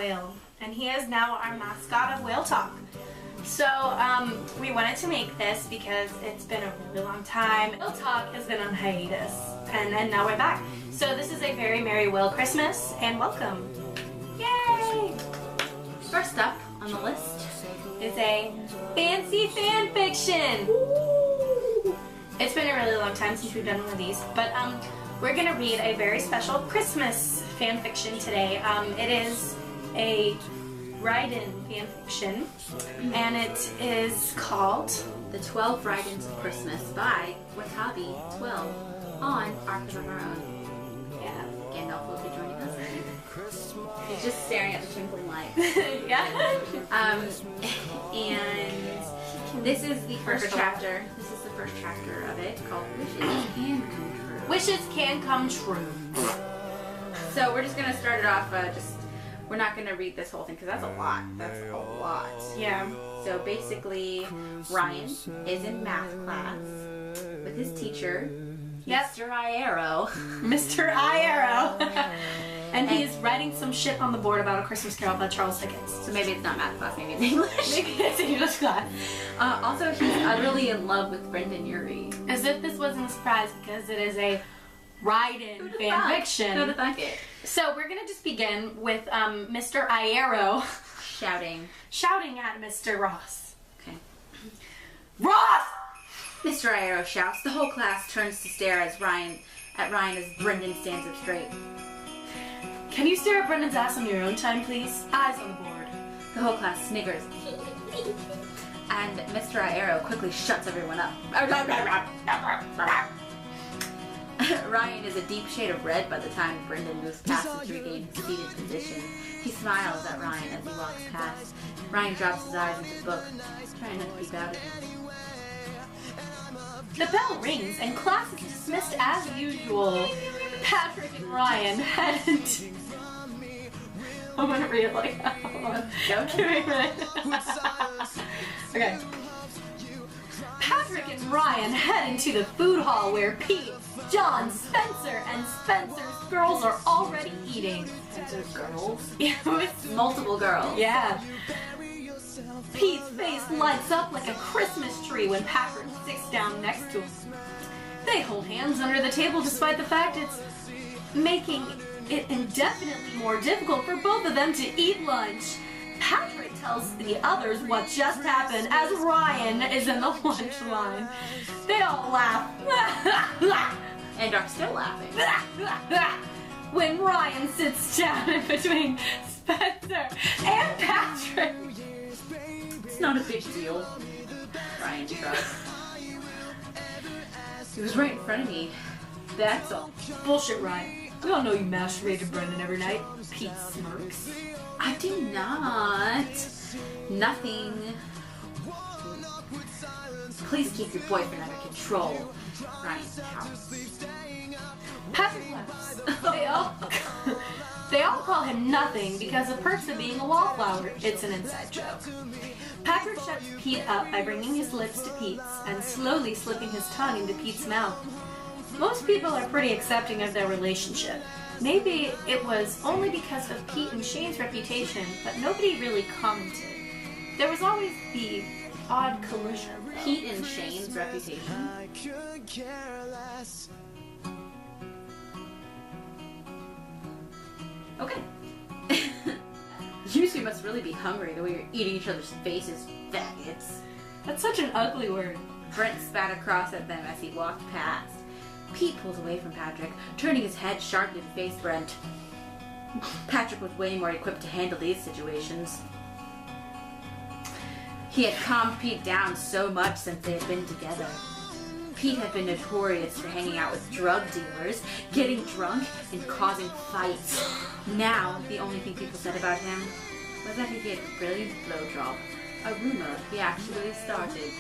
whale, and he is now our mascot of Whale Talk. So we wanted to make this because it's been a really long time. Whale Talk has been on hiatus, and now we're back. So this is a very Merry Whale Christmas, and welcome. Yay! First up on the list is a fancy fan fiction. Woo! It's been a really long time since we've done one of these, but we're gonna read a very special Christmas fan fiction today. It is a Ryden fan fiction, and it is called The 12 Rydens of Christmas by Watabi 12 on Arc of Our Own. Yeah. Gandalf will be joining us. He's just staring at the twinkling light. Yeah. And this is the first chapter. This is the first chapter of it called Wishes Can Come True. Wishes can come true. So we're just gonna start it off. We're not gonna read this whole thing because that's a lot. That's a lot. Yeah. So basically, Ryan is in math class with his teacher, Mr. Iero. Mr. Iero. And he is writing some shit on the board about A Christmas Carol by Charles Dickens. So maybe it's not math class, maybe it's English. Maybe it's English class. Also, he's utterly in love with Brendan Urie. As if this wasn't a surprise, because it is a Ryden fan fiction. Who to thunk it? So we're gonna just begin with Mr. Iero shouting at Mr. Ross. Okay. Ross! Mr. Iero shouts. The whole class turns to stare at Ryan as Brendan stands up straight. Can you stare at Brendan's ass on your own time, please? Eyes on the board. The whole class sniggers. And Mr. Iero quickly shuts everyone up. Ryan is a deep shade of red by the time Brendan moves past him to regain his seated position. He smiles at Ryan as he walks past. Ryan drops his eyes into his book, trying not to peep out at him. The bell rings and class is dismissed as usual. Patrick and Ryan head into... I'm gonna read it like that. Hold on. Give me a minute. Okay. Patrick and Ryan head into the food hall where Pete, John, Spencer, and Spencer's girls are already eating. Spencer's girls? Yeah, with multiple girls. Yeah. Pete's face lights up like a Christmas tree when Patrick sits down next to him. They hold hands under the table despite the fact it's making it indefinitely more difficult for both of them to eat lunch. Patrick tells the others what just happened as Ryan is in the lunch line. They all laugh. And are still laughing. When Ryan sits down in between Spencer and Patrick. It's not a big deal. Ryan shrugs. He was right in front of me. That's all. Bullshit, Ryan. We all know you masturbate to Brendan every night. Pete smirks. I do not. Nothing. Please keep your boyfriend under control. Ryan pouts. Patrick laughs. They all call him nothing because of perks of being a wallflower. It's an inside joke. Patrick shuts Pete up by bringing his lips to Pete's and slowly slipping his tongue into Pete's mouth. Most people are pretty accepting of their relationship. Maybe it was only because of Pete and Shane's reputation, but nobody really commented. There was always the odd collision. Pete and Shane's reputation? Okay. You two must really be hungry the way you're eating each other's faces, faggots. That's such an ugly word. Brent spat across at them as he walked past. Pete pulls away from Patrick, turning his head sharply to face Brent. Patrick was way more equipped to handle these situations. He had calmed Pete down so much since they had been together. Pete had been notorious for hanging out with drug dealers, getting drunk, and causing fights. Now, the only thing people said about him was that he gave a brilliant blowjob. A rumor he actually started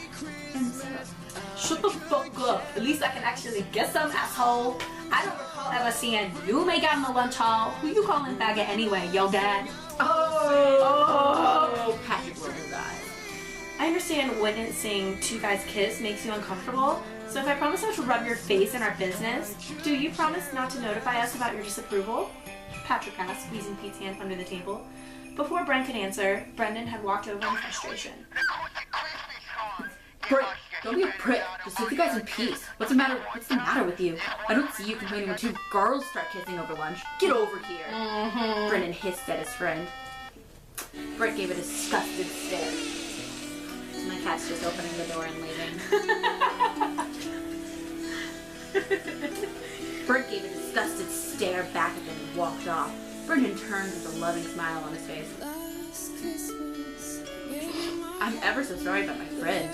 himself. Shut the fuck up. At least I can actually get some, asshole. I don't recall ever seeing you make out in the lunch hall. Who you calling faggot anyway, yo dad? Oh! Patrick rolled his eyes. I understand witnessing two guys kiss makes you uncomfortable, so if I promise not to rub your face in our business, do you promise not to notify us about your disapproval? Patrick asked, squeezing Pete's hand under the table. Before Brent could answer, Brendan had walked over in frustration. Brent, don't be a prick. Just leave the guys in peace. What's the matter with you? I don't see you complaining when two girls start kissing over lunch. Get over here. Brendan hissed at his friend. Brent gave a disgusted stare. My cat's just opening the door and leaving. Brent gave a disgusted stare back at them and walked off. Brendan turned with a loving smile on his face. I'm ever so sorry about my friend.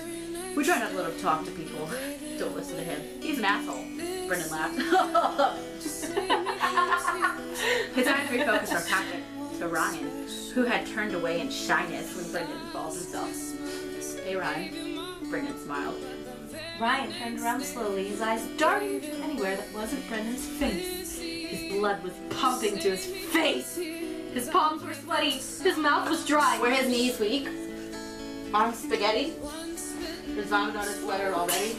We try not to let him talk to people. Don't listen to him. He's an asshole. Brendan laughed. His eyes refocused on Patrick, to Ryan, who had turned away in shyness when Brendan involved himself. Hey Ryan. Brendan smiled. Ryan turned around slowly, his eyes darting to anywhere that wasn't Brendan's face. His blood was pumping to his face. His palms were sweaty. His mouth was dry. Were his knees weak? Arms spaghetti? His vomit on his sweater already?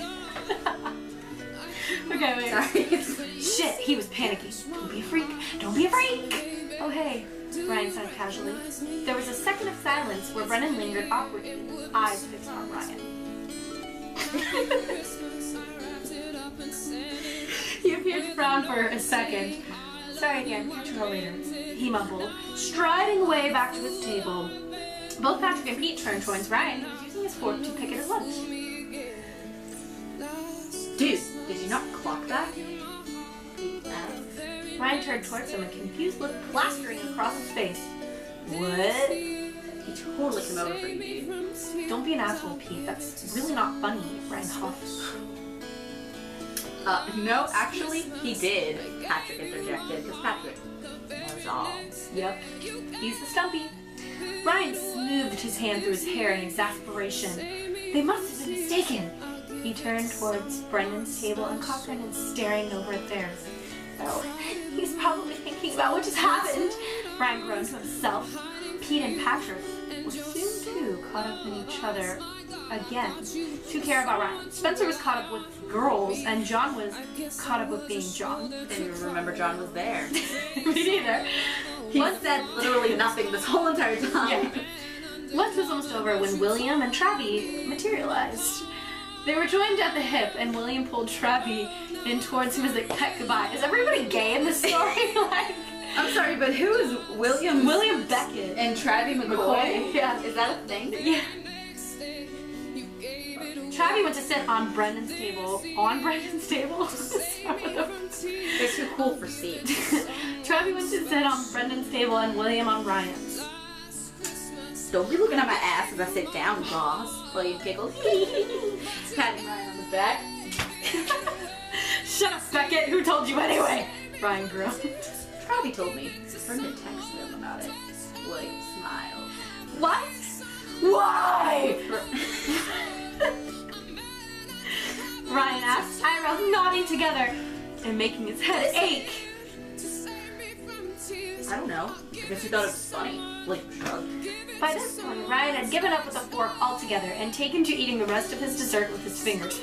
Okay, wait. Sorry. Shit, he was panicking. Don't be a freak. Don't be a freak. Oh, hey, Ryan said casually. There was a second of silence where Brendan lingered awkwardly, eyes fixed on Ryan. He appeared to frown for a second. Sorry again, catch you all later, he mumbled, striding away back to his table. Both Patrick and Pete turned towards Ryan, who was using his fork to pick at his lunch. Dude, did you not clock that? Pete asked. Ryan turned towards him, a confused look plastering across his face. What? He totally came over for you, dude. Don't be an asshole, Pete. That's really not funny, Ryan huffed. No, actually, he did, Patrick interjected, because Patrick knows all. Yep, he's the stumpy. Ryan smoothed his hand through his hair in exasperation. They must have been mistaken. He turned towards Brendan's table and caught Brendan staring over at theirs. Oh, he's probably thinking about what just happened. Ryan groaned to himself. Pete and Patrick were soon too caught up in each other again to care about Ryan. Spencer was caught up with girls, and John was caught up with being John. Didn't even remember John was there. Me neither. He said literally nothing this whole entire time. Yeah. Lunch was almost over when William and Travi materialized. They were joined at the hip, and William pulled Travi in towards him as they cut goodbye. Is everybody gay in this story? Like, I'm sorry, but who is William? William Beckett And Travi McCoy? Yeah. Is that a thing? Yeah. Travi went to sit on Brendan's table. On Brendan's table? They're too cool for Steve. Travi went to sit on Brendan's table and William on Ryan's. Don't be looking at my ass as I sit down, boss. William giggled. Patting Ryan on the back. Shut up, Beckett. Who told you anyway? Ryan groaned. Travi told me. Brendan texted him about it. William smiled. What? Why? Ryan asked, eyebrows nodding together and making his head ache. I don't know. I guess he thought it was funny. William shrugged. By this point, Ryan had given up with the fork altogether and taken to eating the rest of his dessert with his fingers.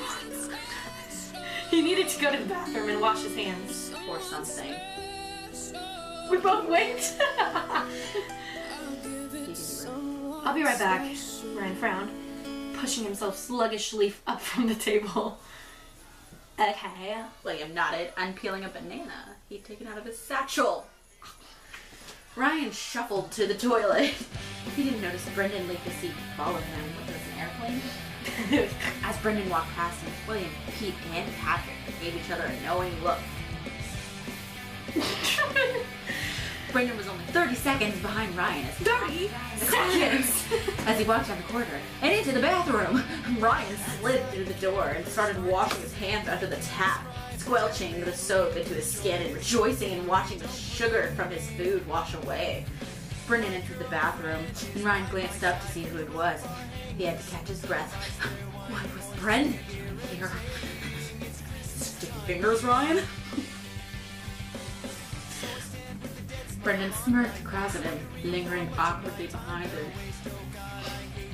He needed to go to the bathroom and wash his hands. Or something. We both winked. I'll be right back, Ryan frowned, pushing himself sluggishly up from the table. Okay. William nodded, unpeeling a banana he'd taken out of his satchel. Ryan shuffled to the toilet. He didn't notice Brendan leave the seat following him. Was this an airplane? As Brendan walked past him, William, Pete, and Patrick gave each other a knowing look. Brendan was only 30 seconds behind Ryan as he 30 seconds! As he walked down the corridor and into the bathroom. Ryan slid through the door and started washing his hands under the tap, squelching the soap into his skin and rejoicing in watching the sugar from his food wash away. Brendan entered the bathroom, and Ryan glanced up to see who it was. He had to catch his breath. What was Brendan doing here? Sticky fingers, Ryan? Brendan smirked across at him, lingering awkwardly behind him.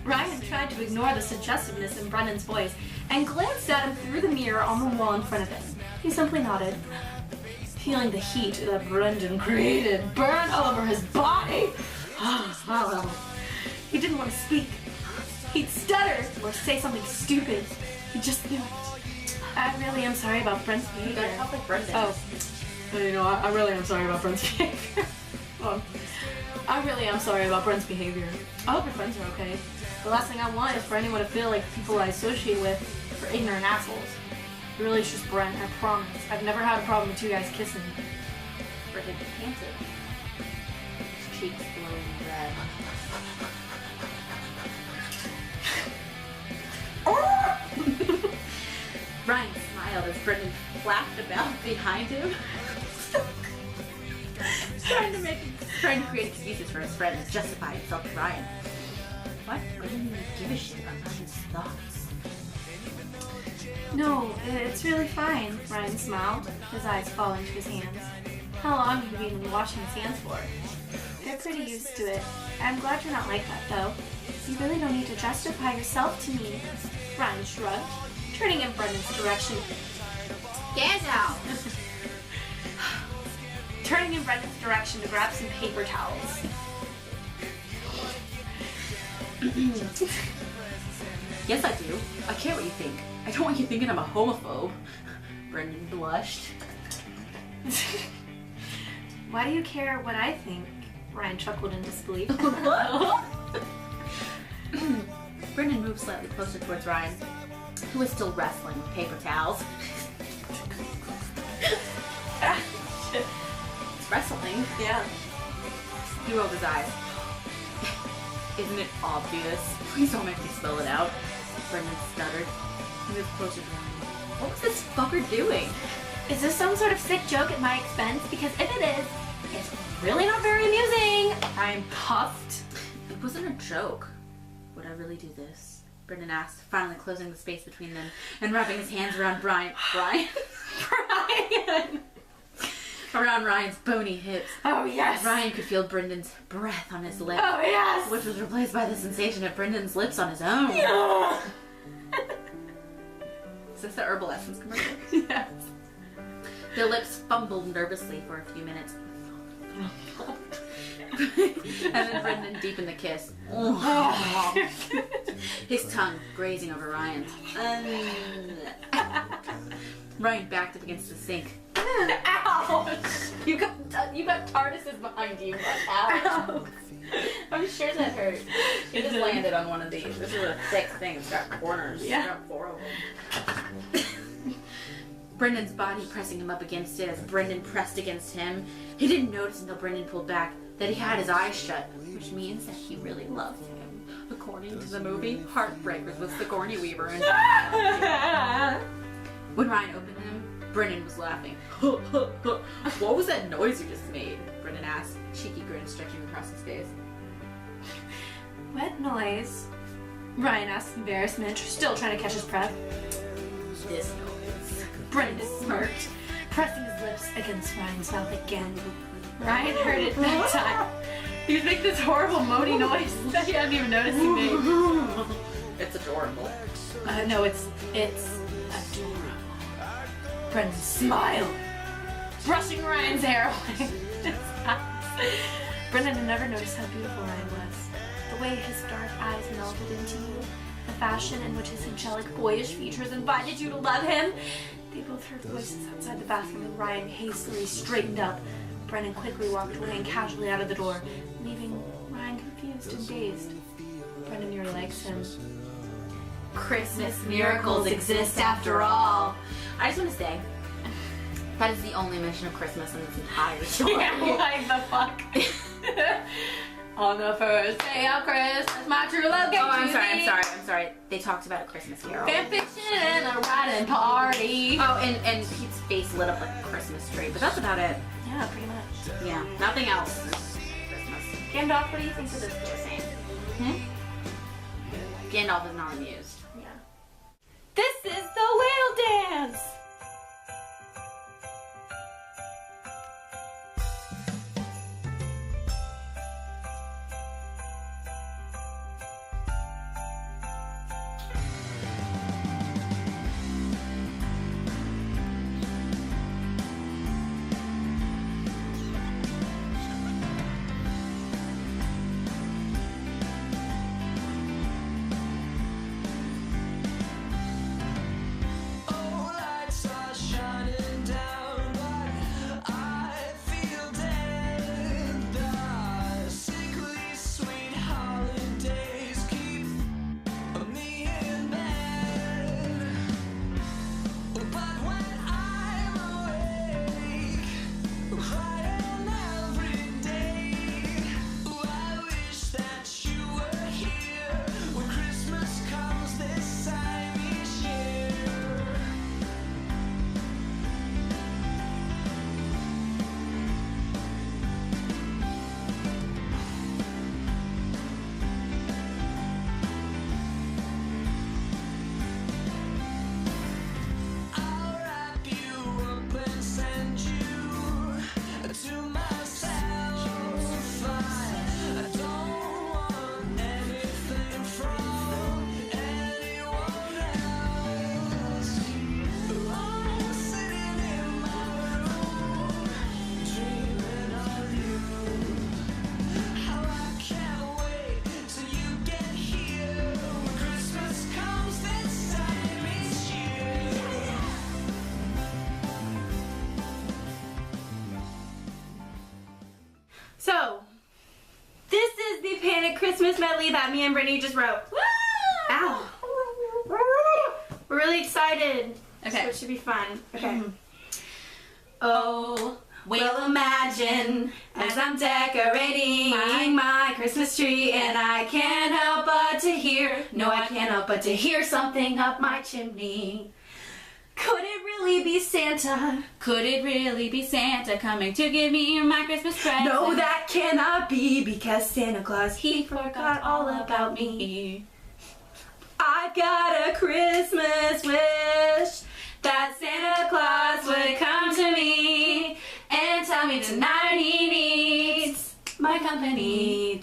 Ryan tried to ignore the suggestiveness in Brendan's voice and glanced at him through the mirror on the wall in front of him. He simply nodded, feeling the heat that Brendan created burn all over his body. Well, he didn't want to speak. He'd stutter or say something stupid. He just knew it. I really am sorry about Brent's You behavior. gotta help with Brendan. Oh, I really am sorry about Brent's behavior. I really am sorry about Brent's behavior. I hope your friends are okay. The last thing I want is for anyone to feel like the people I associate with are ignorant assholes. It really is just Brent, I promise. I've never had a problem with two guys kissing. Brendan panted. His cheeks glowing red. Ryan smiled as Brendan flapped about behind him. trying to create excuses for his friend and justify himself to Ryan. What? Brendan didn't give a shit about Ryan's thoughts. No, it's really fine, Ryan smiled, his eyes falling to his hands. How long have you been washing his hands for? They're pretty used to it. I'm glad you're not like that, though. You really don't need to justify yourself to me. Ryan shrugged, turning in Brendan's direction. Get out! Turning in Brendan's direction to grab some paper towels. Yes, I do. I care what you think. I don't want you thinking I'm a homophobe. Brendan blushed. Why do you care what I think? Ryan chuckled in disbelief. Brendan moved slightly closer towards Ryan, who was still wrestling with paper towels. It's wrestling. Yeah. He rolled his eyes. Isn't it obvious? Please don't make me spell it out. Brendan stuttered. He moved closer to Ryan. What was this fucker doing? Is this some sort of sick joke at my expense? Because if it is, it's really not very amusing. I'm puffed. It wasn't a joke. Would I really do this? Brendan asked, finally closing the space between them and wrapping his hands around Brian. Around Ryan's bony hips. Oh, yes. Ryan could feel Brendan's breath on his lip. Oh, yes. Which was replaced by the sensation of Brendan's lips on his own. Yeah. Is this the Herbal Essence commercial? Yes. Their lips fumbled nervously for a few minutes. And then Brendan deepened the kiss. His tongue grazing over Ryan's. Ryan backed up against the sink. Ouch! You got TARDISes behind you. Ouch! I'm sure that hurt. He just landed on one of these. This is a thick thing. It's got corners. Yeah. It's got 4 of them. Brendan's body pressing him up against it as Brendan pressed against him. He didn't notice until Brendan pulled back that he had his eyes shut, which means that he really loved him. According to the movie, Heartbreakers with Sigourney Weaver and when Ryan opened them, Brendan was laughing. What was that noise you just made? Brendan asked, cheeky grin stretching across his face. What noise? Ryan asked in embarrassment, still trying to catch his breath. This noise. Brendan smirked, pressing his lips against Ryan's mouth again. Ryan heard it that time. He was making this horrible moany noise that he hadn't even noticed he made. It's adorable. No, it's adorable. Brendan smiled, brushing Ryan's hair away. Brendan had never noticed how beautiful Ryan was. The way his dark eyes melted into you, the fashion in which his angelic, boyish features invited you to love him. They both heard voices outside the bathroom and Ryan hastily straightened up. Brendan quickly walked away and casually out of the door, leaving Ryan confused and dazed. Brendan nearly likes him. Christmas miracles exist after all. I just want to say, that is the only mention of Christmas in this entire story. Yeah, like the fuck. On the first day of Christmas, my true love gave I'm sorry. They talked about a Christmas carol. Fanfiction and a Ryden party. Oh, and Pete's face lit up like a Christmas tree, but that's about it. Yeah, pretty much. Yeah, nothing else is Christmas. Gandalf, what do you think of this scene? Gandalf is not amused. Yeah. This is the whale dance! medley that me and Brittany just wrote. Woo! Ow. We're really excited. Okay. So it should be fun. Okay. Oh, well, imagine as I'm decorating my Christmas tree, and I can't help but to hear, no, I can't help but to hear something up my chimney. Could it really be Santa? Could it really be Santa coming to give me my Christmas present? No, that cannot be, because Santa Claus, he forgot all about me. I've got a Christmas wish that Santa Claus would come to me and tell me tonight he needs my company.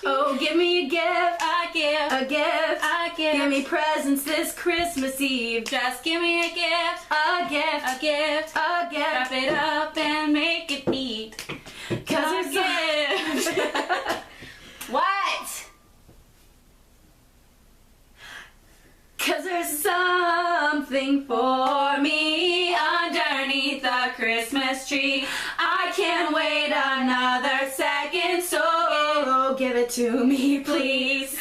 Oh, give me a gift, a gift. Give me presents this Christmas Eve. Just give me a gift, a gift. Wrap it up and make it neat. 'Cause a gift. What? 'Cause there's something for me underneath the Christmas tree. I can't wait another second, so give it to me, please.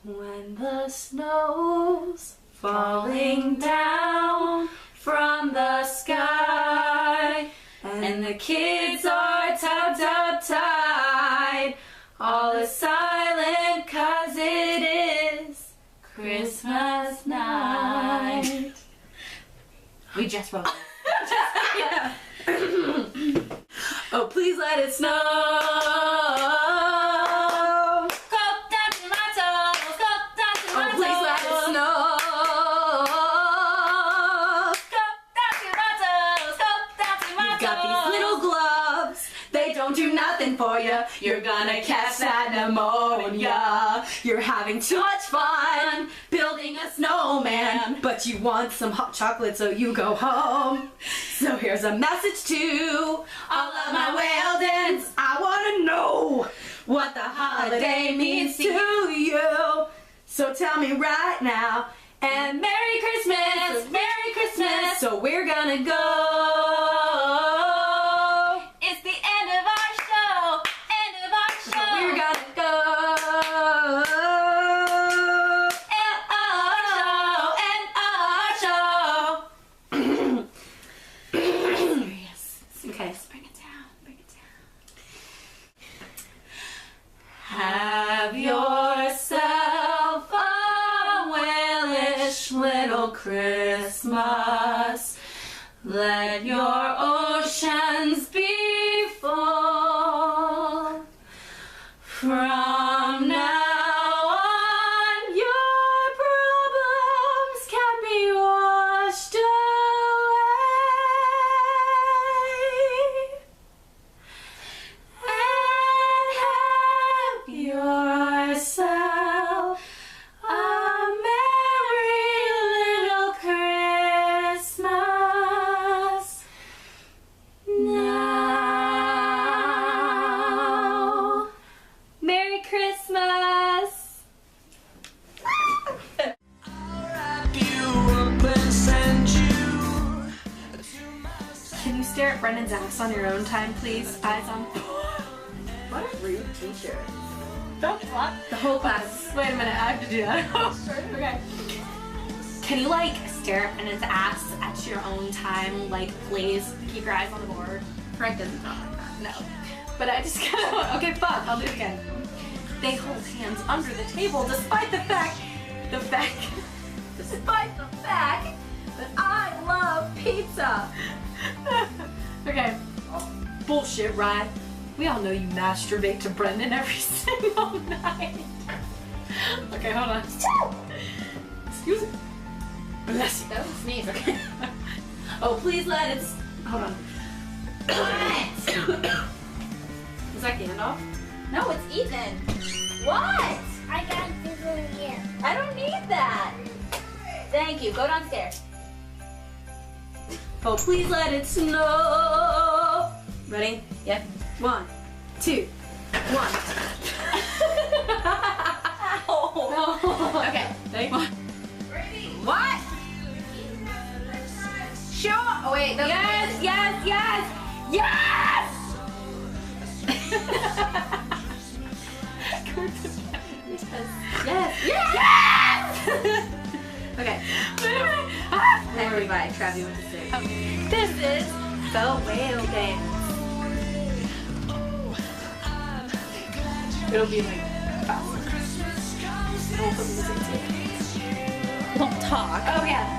When the snow's falling down from the sky and the kids are tucked up tight, all is silent 'cause it is Christmas night. We just wrote that. Oh, please let it snow. Do nothing for you. You're gonna catch that pneumonia. You're having too much fun building a snowman, but you want some hot chocolate, so you go home. So here's a message to all of my Weldons. I wanna know what the holiday means to you. So tell me right now. And Merry Christmas, Merry Christmas. So we're gonna go. It's the end of our show, end of our show. So we're gonna go. End our show. Serious. Okay, bring it down, bring it down. Have yourself a whalish little Christmas. Let your oceans be full. From now on, your problems can be washed away. And have yourself a merry little Christmas now. Merry Christmas! Can you stare at Brendan's ass on your own time, please? Eyes on. What a rude teacher. Don't what? The whole class. Wait a minute, I have to do that. Okay. Can you like stare at Brendan's ass at your own time? Like, please keep your eyes on the board. Frank doesn't talk like that. No. But I just gotta. Okay, fuck. I'll do it again. They hold hands under the table despite the fact that I love pizza. Okay. Bullshit, right? We all know you masturbate to Brendan every single night. Okay, hold on. Excuse me. Bless you. That was a sneeze, okay? Oh, please let it. Hold on. Is that Gandalf? No, it's Ethan. What? I got this one here. I don't need that. Thank you. Go downstairs. Oh, please let it snow. Ready? Yep. 1, 2, 1. Okay. What? Sure. Oh wait. Yes, yes, yes, yes! Yes. Yes. Okay. Everybody, Trav, you want to say? This is the whale dance. It'll be like fast. We'll put music too. Don't talk. Oh yeah.